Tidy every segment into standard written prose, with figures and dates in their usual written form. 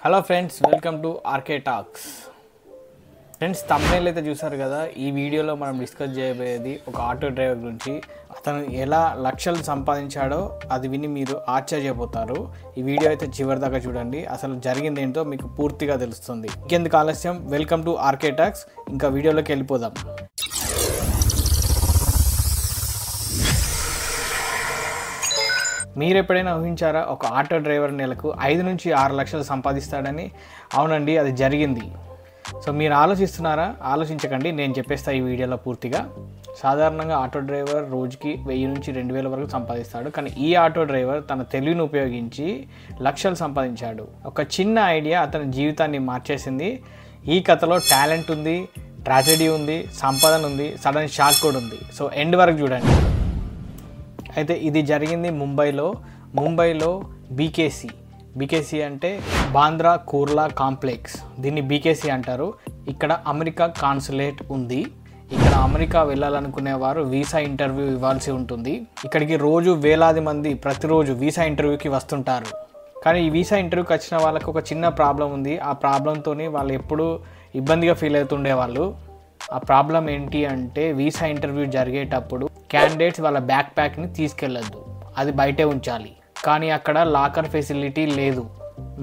Hello friends, welcome to RK talks. Friends, thumbnail అయితే చూసారు కదా. ఈ వీడియోలో మనం డిస్కస్ చేయబోయేది ఒక ఆటో డ్రైవర్ గురించి. అతను ఎలా లక్షలు సంపాదించాడో అది విని మీరు ఆశ్చర్యపోతారు. ఈ వీడియో అయితే చివరి దాకా చూడండి, అసలు జరిగింది ఏంటో మీకు పూర్తిగా తెలుస్తుంది. ఇంకెందుకు ఆలస్యం, వెల్కమ్ టు ఆర్కే టాక్స్. ఇంకా వీడియోలోకి వెళ్ళిపోదాం. మీరు ఎప్పుడైనా ఊహించారా ఒక ఆటో డ్రైవర్ నెలకు 5 నుంచి 6 లక్షలు సంపాదిస్తాడని? అవునండి, అది జరిగింది. సో మీరు ఆలోచిస్తున్నారా? ఆలోచించకండి, నేను చెప్పేస్తా ఈ వీడియోలో పూర్తిగా. సాధారణంగా ఆటో డ్రైవర్ రోజుకి 1000 నుంచి 2000 వరకు సంపాదిస్తాడు. కానీ ఈ ఆటో డ్రైవర్ తన తెలివిని ఉపయోగించి లక్షలు సంపాదించాడు. ఒక చిన్న ఐడియా అతని జీవితాన్ని మార్చేసింది. ఈ కథలో టాలెంట్ ఉంది, ట్రాజెడీ ఉంది, సంపాదన ఉంది, సడన్ షాక్ కూడా ఉంది. సో ఎండ్ వరకు చూడండి. అయితే ఇది జరిగింది ముంబైలో బీకేసీ అంటే బాంద్రా కుర్లా కాంప్లెక్స్. దీన్ని బీకేసీ అంటారు. ఇక్కడ అమెరికా కాన్సులేట్ ఉంది. ఇక్కడ అమెరికా వెళ్ళాలనుకునే వారు వీసా ఇంటర్వ్యూ ఇవ్వాల్సి ఉంటుంది. ఇక్కడికి రోజు వేలాది మంది ప్రతిరోజు వీసా ఇంటర్వ్యూకి వస్తుంటారు. కానీ ఈ వీసా ఇంటర్వ్యూకి వచ్చిన వాళ్ళకి ఒక చిన్న ప్రాబ్లం ఉంది. ఆ ప్రాబ్లంతో వాళ్ళు ఎప్పుడూ ఇబ్బందిగా ఫీల్ అవుతుండేవాళ్ళు. ఆ ప్రాబ్లం ఏంటి అంటే, వీసా ఇంటర్వ్యూ జరిగేటప్పుడు క్యాండిడేట్స్ వాళ్ళ బ్యాక్ ప్యాక్ని తీసుకెళ్ళొద్దు, అది బయటే ఉంచాలి. కానీ అక్కడ లాకర్ ఫెసిలిటీ లేదు.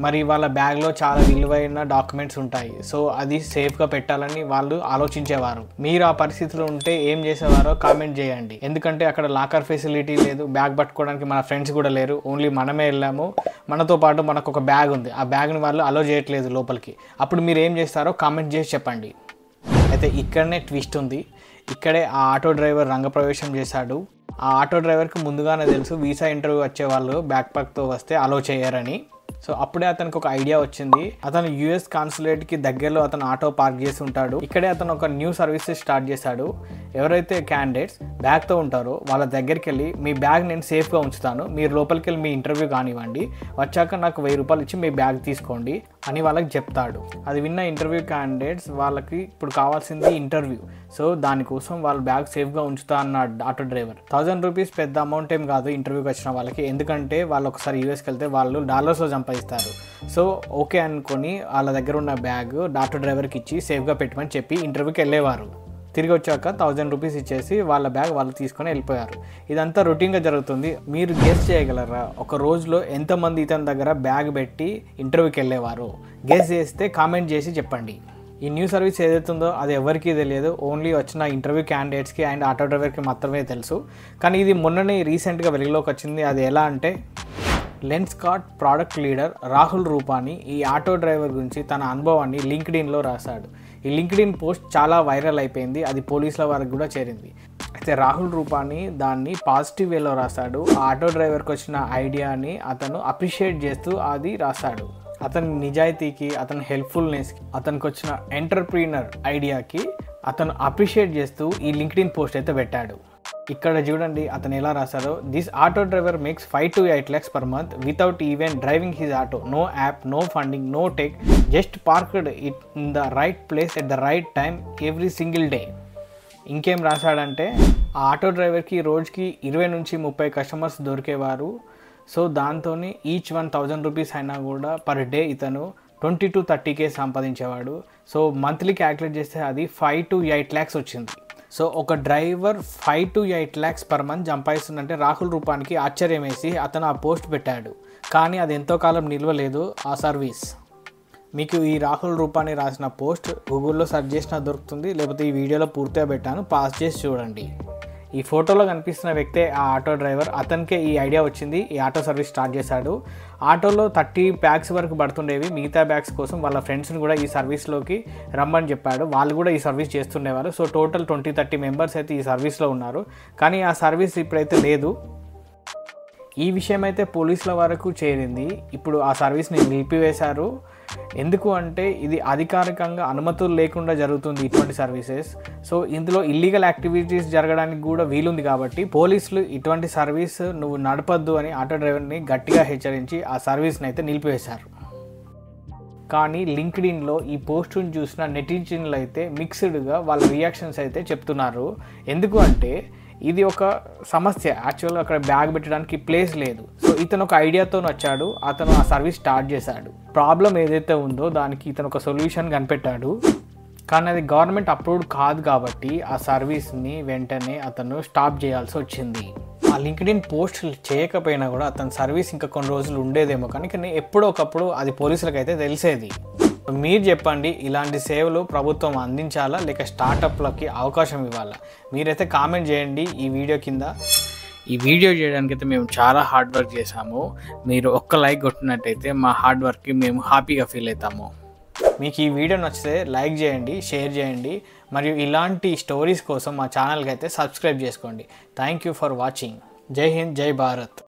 మరి వాళ్ళ బ్యాగ్లో చాలా విలువైన డాక్యుమెంట్స్ ఉంటాయి. సో అది సేఫ్గా పెట్టాలని వాళ్ళు ఆలోచించేవారు. మీరు ఆ పరిస్థితిలో ఉంటే ఏం చేసేవారో కామెంట్ చేయండి. ఎందుకంటే అక్కడ లాకర్ ఫెసిలిటీ లేదు, బ్యాగ్ పట్టుకోవడానికి మన ఫ్రెండ్స్ కూడా లేరు, ఓన్లీ మనమే వెళ్ళాము. మనతో పాటు మనకు ఒక బ్యాగ్ ఉంది, ఆ బ్యాగ్ని వాళ్ళు అలో చేయట్లేదు లోపలికి. అప్పుడు మీరు ఏం చేస్తారో కామెంట్ చేసి చెప్పండి. అయితే ఇక్కడనే ట్విస్ట్ ఉంది. ఇక్కడే ఆ ఆటో డ్రైవర్ రంగప్రవేశం చేశాడు. ఆ ఆటో డ్రైవర్కి ముందుగానే తెలుసు వీసా ఇంటర్వ్యూ వచ్చే వాళ్ళు బ్యాక్ ప్యాక్తో వస్తే అలో చేయరని. సో అప్పుడే అతనికి ఒక ఐడియా వచ్చింది. అతను యుఎస్ కాన్సులేట్కి దగ్గరలో అతను ఆటో పార్క్ చేసి ఉంటాడు. ఇక్కడే అతను ఒక న్యూ సర్వీసెస్ స్టార్ట్ చేశాడు. ఎవరైతే క్యాండిడేట్స్ బ్యాగ్తో ఉంటారో వాళ్ళ దగ్గరికి వెళ్ళి, మీ బ్యాగ్ నేను సేఫ్గా ఉంచుతాను, మీరు లోపలికి వెళ్ళి మీ ఇంటర్వ్యూ కానివ్వండి, వచ్చాక నాకు 1000 రూపాయలు ఇచ్చి మీ బ్యాగ్ తీసుకోండి అని వాళ్ళకి చెప్తాడు. అది విన్న ఇంటర్వ్యూ క్యాండిడేట్స్, వాళ్ళకి ఇప్పుడు కావాల్సింది ఇంటర్వ్యూ, సో దానికోసం వాళ్ళ బ్యాగ్ సేఫ్గా ఉంచుతా అన్నాడు ఆటో డ్రైవర్. 1000 రూపీస్ పెద్ద అమౌంట్ ఏం కాదు ఇంటర్వ్యూకి వచ్చిన వాళ్ళకి. ఎందుకంటే వాళ్ళు ఒకసారి యూఎస్కి వెళ్తే వాళ్ళు డాలర్స్లో సంపాదిస్తారు. సో ఓకే అనుకొని వాళ్ళ దగ్గర ఉన్న బ్యాగ్ ఆటో డ్రైవర్కి ఇచ్చి సేఫ్గా పెట్టమని చెప్పి ఇంటర్వ్యూకి వెళ్ళేవారు. తిరిగి వచ్చాక 1000 రూపీస్ ఇచ్చేసి వాళ్ళ బ్యాగ్ వాళ్ళు తీసుకొని వెళ్ళిపోయారు. ఇదంతా రొటీన్గా జరుగుతుంది. మీరు గెస్ చేయగలరా ఒక రోజులో ఎంతమంది ఇతని దగ్గర బ్యాగ్ పెట్టి ఇంటర్వ్యూకి వెళ్ళేవారు? గెస్ చేస్తే కామెంట్ చేసి చెప్పండి. ఈ న్యూ సర్వీస్ ఏదైతుందో అది ఎవరికీ తెలియదు, ఓన్లీ వచ్చిన ఇంటర్వ్యూ క్యాండిడేట్స్కి అండ్ ఆటో డ్రైవర్కి మాత్రమే తెలుసు. కానీ ఇది మొన్ననే రీసెంట్గా వెలుగులోకి వచ్చింది. అది ఎలా అంటే, లెన్స్కార్ట్ ప్రోడక్ట్ లీడర్ రాహుల్ రూపానీ ఈ ఆటో డ్రైవర్ గురించి తన అనుభవాన్ని లింక్డ్ఇన్లో రాశాడు. ఈ లింక్డ్ఇన్ పోస్ట్ చాలా వైరల్ అయిపోయింది. అది పోలీసుల వరకు కూడా చేరింది. అయితే రాహుల్ రూపానీ దాన్ని పాజిటివ్ వేలో రాశాడు. ఆ ఆటో డ్రైవర్కి వచ్చిన ఐడియాని అతను అప్రిషియేట్ చేస్తూ అది రాశాడు. అతని నిజాయితీకి, అతని హెల్ప్ఫుల్నెస్కి, అతనికి వచ్చిన ఎంటర్ప్రీనర్ ఐడియాకి అతను అప్రిషియేట్ చేస్తూ ఈ లింక్డ్ఇన్ పోస్ట్ అయితే పెట్టాడు. ఇక్కడ చూడండి అతను ఎలా రాశారో. This auto driver makes 5 to 8 lakhs per month without even driving his auto. No app, no funding, no tech, just parked it in the right place at the right time every single day. ఇంకేం రాశాడంటే, ఆ auto డ్రైవర్కి రోజుకి 20 నుంచి 30 customers దొరికేవారు. So దాంతో each 1000 rupees అయినా కూడా per day ఇతను 20 to 30K సంపాదించేవాడు. సో మంత్లీ క్యాల్కులేట్ చేస్తే అది 5 to 8 lakhs వచ్చింది. సో ఒక driver 5 to 8 lakhs per month సంపాదిస్తుందంటే రాహుల్ రూపానికి ఆశ్చర్యం వేసి అతను ఆ పోస్ట్ పెట్టాడు. కానీ అది ఎంతో కాలం నిల్వలేదు ఆ సర్వీస్. మీకు ఈ రాహుల్ రూపానీ రాసిన పోస్ట్ గూగుల్లో సెర్చ్ చేసినా దొరుకుతుంది, లేకపోతే ఈ వీడియోలో పూర్తిగా పెట్టాను, పాస్ చేసి చూడండి. ఈ ఫోటోలో కనిపిస్తున్న వ్యక్తే ఆ ఆటో డ్రైవర్. అతనికే ఈ ఐడియా వచ్చింది, ఈ ఆటో సర్వీస్ స్టార్ట్ చేశాడు. ఆటోలో 30 బ్యాగ్స్ వరకు పడుతుండేవి. మిగతా బ్యాగ్స్ కోసం వాళ్ళ ఫ్రెండ్స్ని కూడా ఈ సర్వీస్లోకి రమ్మని చెప్పాడు. వాళ్ళు కూడా ఈ సర్వీస్ చేస్తుండేవారు. సో టోటల్ 20-30 మెంబర్స్ అయితే ఈ సర్వీస్లో ఉన్నారు. కానీ ఆ సర్వీస్ ఇప్పుడైతే లేదు. ఈ విషయం అయితే పోలీసుల వరకు చేరింది. ఇప్పుడు ఆ సర్వీస్ని నిలిపివేశారు. ఎందుకు అంటే ఇది అధికారికంగా అనుమతులు లేకుండా జరుగుతుంది ఇటువంటి సర్వీసెస్. సో ఇందులో ఇల్లీగల్ యాక్టివిటీస్ జరగడానికి కూడా వీలుంది. కాబట్టి పోలీసులు ఇటువంటి సర్వీస్ నువ్వు నడపద్దు అని ఆటో డ్రైవర్ని గట్టిగా హెచ్చరించి ఆ సర్వీస్ని అయితే నిలిపివేశారు. కానీ లింక్డ్ఇన్లో ఈ పోస్టును చూసిన నెటిజన్లు అయితే మిక్స్డ్గా వాళ్ళ రియాక్షన్స్ అయితే చెప్తున్నారు. ఎందుకు అంటే ఇది ఒక సమస్య. యాక్చువల్గా అక్కడ బ్యాగ్ పెట్టడానికి ప్లేస్ లేదు. సో ఇతను ఒక ఐడియాతో వచ్చాడు, అతను ఆ సర్వీస్ స్టార్ట్ చేశాడు. ప్రాబ్లం ఏదైతే ఉందో దానికి ఇతను ఒక సొల్యూషన్ కనిపెట్టాడు. కానీ అది గవర్నమెంట్ అప్రూవ్డ్ కాదు కాబట్టి ఆ సర్వీస్ని వెంటనే అతను స్టాప్ చేయాల్సి వచ్చింది. ఆ లింక్డ్ఇన్ పోస్ట్ చేయకపోయినా కూడా అతని సర్వీస్ ఇంకా కొన్ని రోజులు ఉండేదేమో, కానీ ఎప్పుడో ఒకప్పుడు అది పోలీసులకు అయితే తెలిసేది. మీరు చెప్పండి, ఇలాంటి సేవలు ప్రభుత్వం అందించాలా లేక స్టార్టప్లకి అవకాశం ఇవ్వాలా? మీరైతే కామెంట్ చేయండి ఈ వీడియో కింద. ఈ వీడియో చేయడానికైతే మేము చాలా హార్డ్ వర్క్ చేసాము. మీరు ఒక్క లైక్ కొట్టినట్టయితే మా హార్డ్ వర్క్కి మేము హ్యాపీగా ఫీల్ అవుతాము. మీకు ఈ వీడియో నచ్చితే లైక్ చేయండి, షేర్ చేయండి, మరియు ఇలాంటి స్టోరీస్ కోసం మా ఛానల్కి అయితే సబ్స్క్రైబ్ చేసుకోండి. Thank you for watching. జై హింద్, జై భారత్.